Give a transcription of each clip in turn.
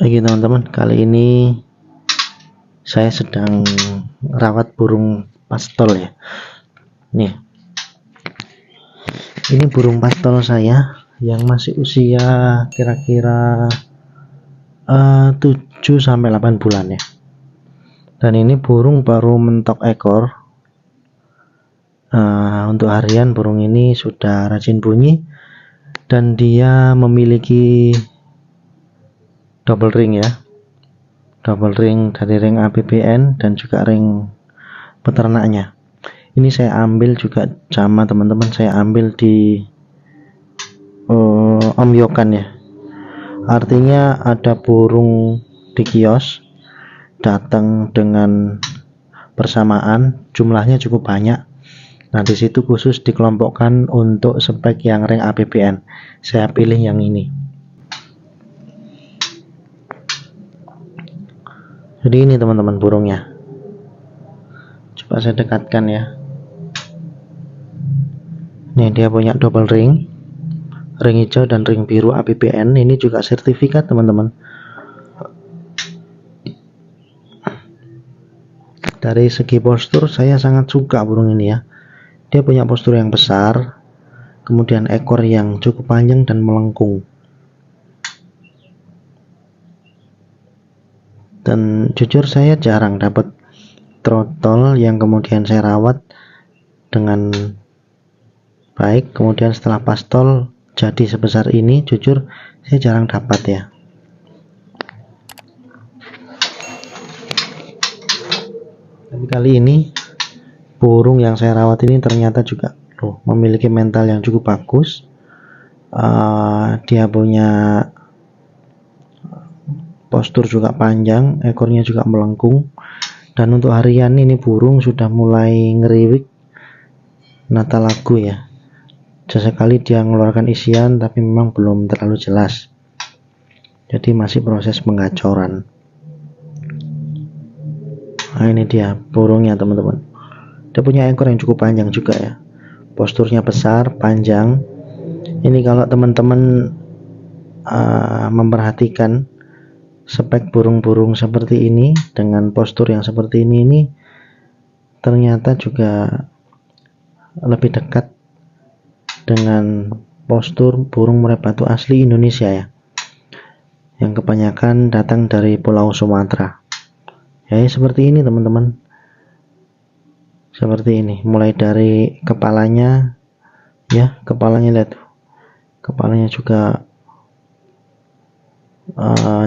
Oke teman-teman, kali ini saya sedang rawat burung pastol ya. Nih, ini burung pastol saya yang masih usia kira-kira 7-8 bulan ya. Dan ini burung baru mentok ekor. Untuk harian burung ini sudah rajin bunyi dan dia memiliki double ring ya, double ring dari ring APBN dan juga ring peternaknya. Ini saya ambil juga sama teman-teman, saya ambil di Om Yokan ya. Artinya ada burung di kios datang dengan bersamaan, jumlahnya cukup banyak. Nah, di situ khusus dikelompokkan untuk spek yang ring APBN. Saya pilih yang ini. Jadi ini teman-teman burungnya. Coba saya dekatkan ya. Nih, dia punya double ring hijau dan ring biru APBN. Ini juga sertifikat teman-teman. Dari segi postur saya sangat suka burung ini ya. Dia punya postur yang besar, kemudian ekor yang cukup panjang dan melengkung. Dan jujur saya jarang dapat trotol yang kemudian saya rawat dengan baik, kemudian setelah pastol jadi sebesar ini, jujur saya jarang dapat ya. Tapi kali ini burung yang saya rawat ini ternyata juga memiliki mental yang cukup bagus. Dia punya postur juga panjang, ekornya juga melengkung, dan untuk harian ini burung sudah mulai ngeriwik nata lagu ya. Sesekali dia mengeluarkan isian tapi memang belum terlalu jelas, jadi masih proses pengacoran. Nah, ini dia burungnya teman-teman. Dia punya ekor yang cukup panjang juga ya, posturnya besar, panjang. Ini kalau teman-teman memperhatikan spek burung-burung seperti ini dengan postur yang seperti ini ternyata juga lebih dekat dengan postur burung murai batu asli Indonesia ya, yang kebanyakan datang dari Pulau Sumatera ya. Seperti ini teman-teman, seperti ini, mulai dari kepalanya ya, kepalanya lihat, kepalanya juga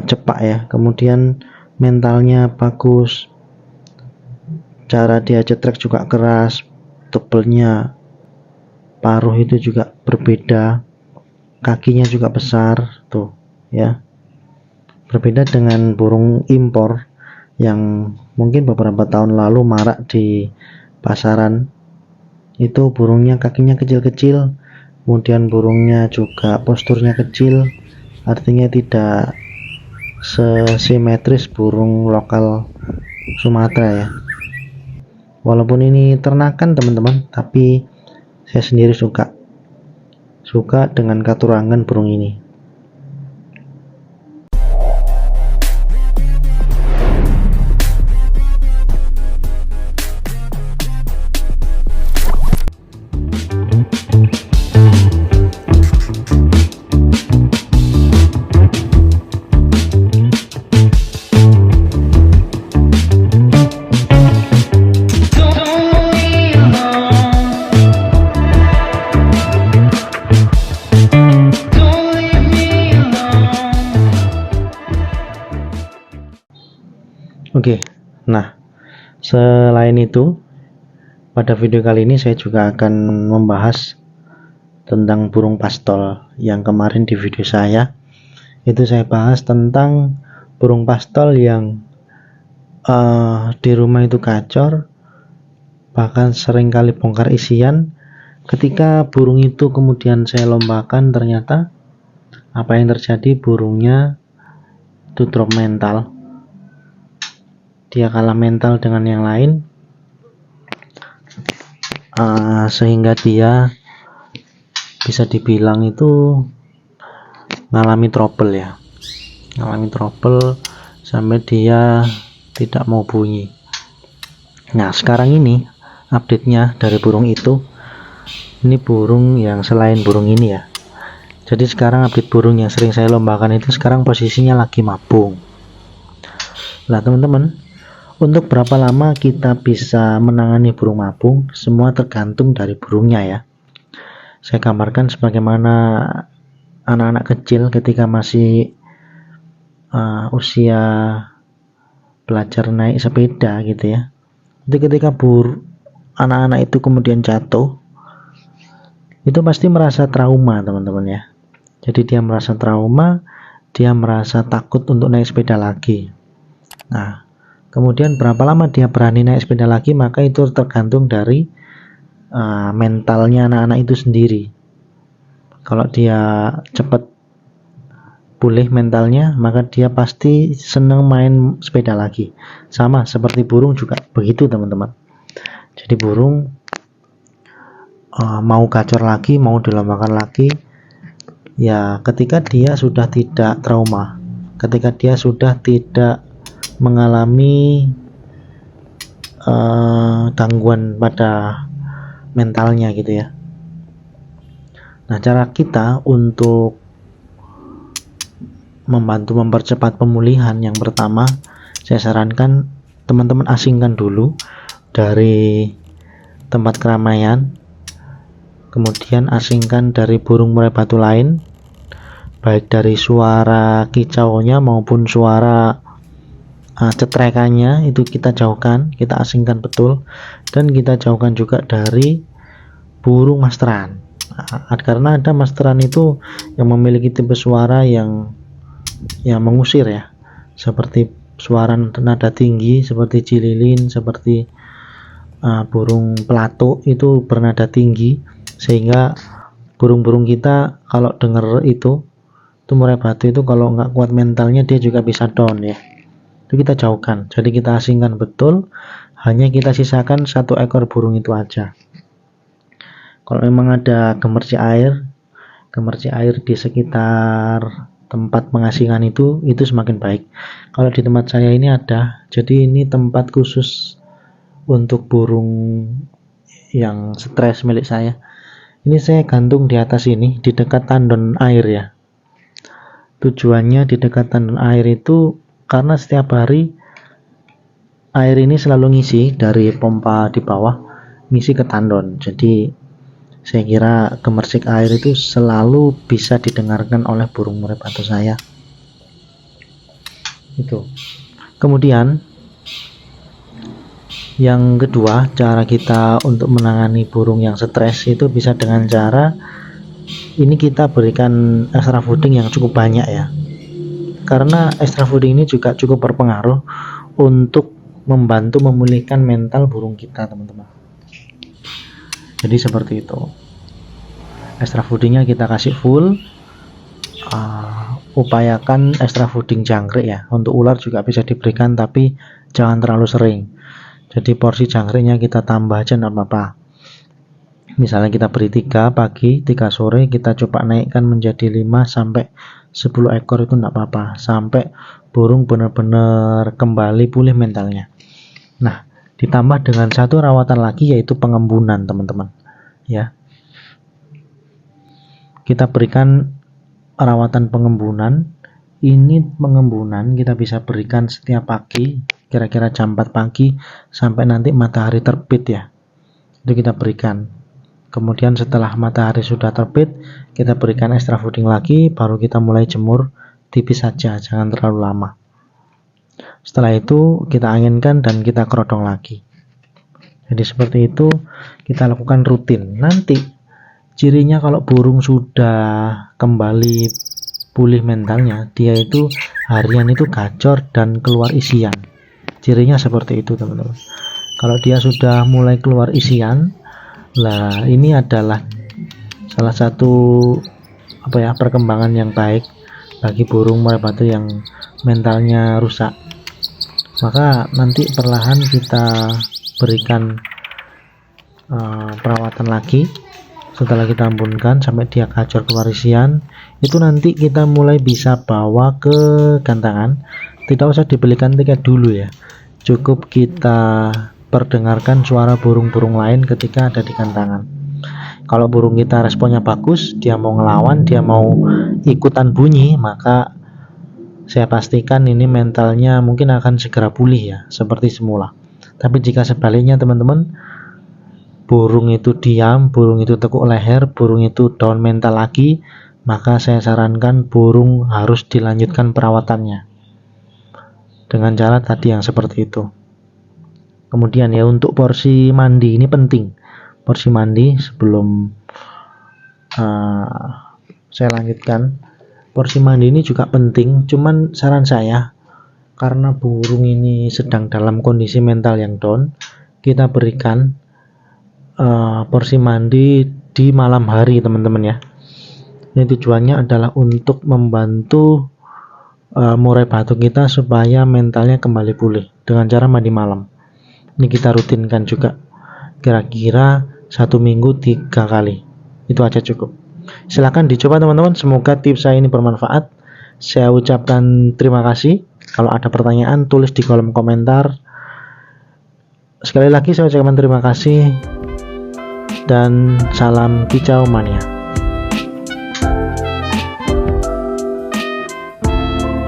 cepak ya, kemudian mentalnya bagus, cara dia cetrek juga keras, tebelnya, paruh itu juga berbeda, kakinya juga besar tuh ya, berbeda dengan burung impor yang mungkin beberapa tahun lalu marak di pasaran. Itu burungnya kakinya kecil-kecil, kemudian burungnya juga posturnya kecil, artinya tidak sesimetris burung lokal Sumatera ya. Walaupun ini ternakan teman-teman, tapi saya sendiri suka dengan katurangan burung ini. Oke, nah selain itu pada video kali ini saya juga akan membahas tentang burung pastol. Yang kemarin di video saya itu saya bahas tentang burung pastol yang di rumah itu gacor, bahkan seringkali bongkar isian. Ketika burung itu kemudian saya lombakan, ternyata apa yang terjadi, burungnya itu drop mental. Dia kalah mental dengan yang lain, sehingga dia bisa dibilang itu ngalami trouble ya. ngalami trouble sampai dia tidak mau bunyi. Nah sekarang ini update-nya dari burung itu, ini burung yang selain burung ini ya. Jadi sekarang update burung yang sering saya lombakan itu sekarang posisinya lagi mabung. Nah teman-teman, untuk berapa lama kita bisa menangani burung mabung semua tergantung dari burungnya ya. Saya gambarkan sebagaimana anak-anak kecil ketika masih usia belajar naik sepeda gitu ya. Jadi ketika anak-anak itu kemudian jatuh, itu pasti merasa trauma teman-teman ya. Jadi dia merasa trauma, dia merasa takut untuk naik sepeda lagi. Nah kemudian berapa lama dia berani naik sepeda lagi, maka itu tergantung dari mentalnya anak-anak itu sendiri. Kalau dia cepat pulih mentalnya, maka dia pasti senang main sepeda lagi. Sama seperti burung juga begitu teman-teman. Jadi burung mau gacor lagi, mau dilombakan lagi ya ketika dia sudah tidak trauma, ketika dia sudah tidak mengalami gangguan pada mentalnya gitu ya. Nah cara kita untuk membantu mempercepat pemulihan, yang pertama saya sarankan teman-teman asingkan dulu dari tempat keramaian, kemudian asingkan dari burung murai batu lain, baik dari suara kicaunya maupun suara cetrekannya, itu kita jauhkan, kita asingkan betul. Dan kita jauhkan juga dari burung masteran, karena ada masteran itu yang memiliki tipe suara yang mengusir ya, seperti suara nada tinggi, seperti cililin, seperti burung pelatuk itu bernada tinggi, sehingga burung-burung kita kalau dengar itu murai batu itu kalau nggak kuat mentalnya dia juga bisa down ya. Itu kita jauhkan, jadi kita asingkan betul, hanya kita sisakan 1 ekor burung itu aja. Kalau memang ada gemercik air di sekitar tempat pengasingan itu semakin baik. Kalau di tempat saya ini ada, jadi ini tempat khusus untuk burung yang stres milik saya. Ini saya gantung di atas ini, di dekat tandon air ya. Tujuannya di dekat tandon air itu karena setiap hari air ini selalu ngisi dari pompa di bawah, ngisi ke tandon. Jadi saya kira gemercik air itu selalu bisa didengarkan oleh burung murai batu saya. Itu. Kemudian yang kedua, cara kita untuk menangani burung yang stres itu bisa dengan cara ini, kita berikan extra fooding yang cukup banyak ya. Karena extra fooding ini juga cukup berpengaruh untuk membantu memulihkan mental burung kita teman-teman. Jadi seperti itu, extra foodingnya kita kasih full. Upayakan extra fooding jangkrik ya. Untuk ular juga bisa diberikan, tapi jangan terlalu sering. Jadi porsi jangkriknya kita tambah aja, enggak apa-apa. Misalnya kita beri 3 pagi, 3 sore, kita coba naikkan menjadi 5 sampai 10 ekor, itu enggak apa-apa, sampai burung benar-benar kembali pulih mentalnya. Nah ditambah dengan 1 rawatan lagi, yaitu pengembunan teman-teman ya. Kita berikan rawatan pengembunan. Ini pengembunan kita bisa berikan setiap pagi, kira-kira jam 4 pagi sampai nanti matahari terbit ya, itu kita berikan. Kemudian setelah matahari sudah terbit, kita berikan extra fooding lagi, baru kita mulai jemur tipis saja, jangan terlalu lama. Setelah itu kita anginkan dan kita kerodong lagi. Jadi seperti itu kita lakukan rutin. Nanti cirinya kalau burung sudah kembali pulih mentalnya, dia itu harian itu gacor dan keluar isian. Cirinya seperti itu teman-teman. Kalau dia sudah mulai keluar isian, lah ini adalah salah satu perkembangan yang baik bagi burung murai batu yang mentalnya rusak. Maka nanti perlahan kita berikan perawatan lagi Setelah kita ambunkan sampai dia gacor kewarisian, itu nanti kita mulai bisa bawa ke gantangan. Tidak usah dibelikan tiket dulu ya, cukup kita perdengarkan suara burung-burung lain ketika ada di gantangan. Kalau burung kita responnya bagus, dia mau ngelawan, dia mau ikutan bunyi, maka saya pastikan ini mentalnya mungkin akan segera pulih ya, seperti semula. Tapi jika sebaliknya teman-teman, burung itu diam, burung itu tekuk leher, burung itu down mental lagi, maka saya sarankan burung harus dilanjutkan perawatannya dengan cara tadi yang seperti itu. Kemudian ya, untuk porsi mandi ini penting. Porsi mandi sebelum saya lanjutkan, porsi mandi ini juga penting. Cuman saran saya, karena burung ini sedang dalam kondisi mental yang down, kita berikan porsi mandi di malam hari teman-teman ya. Ini tujuannya adalah untuk membantu murai batu kita supaya mentalnya kembali pulih dengan cara mandi malam. Ini kita rutinkan juga, kira-kira 1 minggu 3 kali, itu aja cukup. Silahkan dicoba teman-teman, semoga tips saya ini bermanfaat. Saya ucapkan terima kasih. Kalau ada pertanyaan tulis di kolom komentar. Sekali lagi saya ucapkan terima kasih dan salam kicau mania.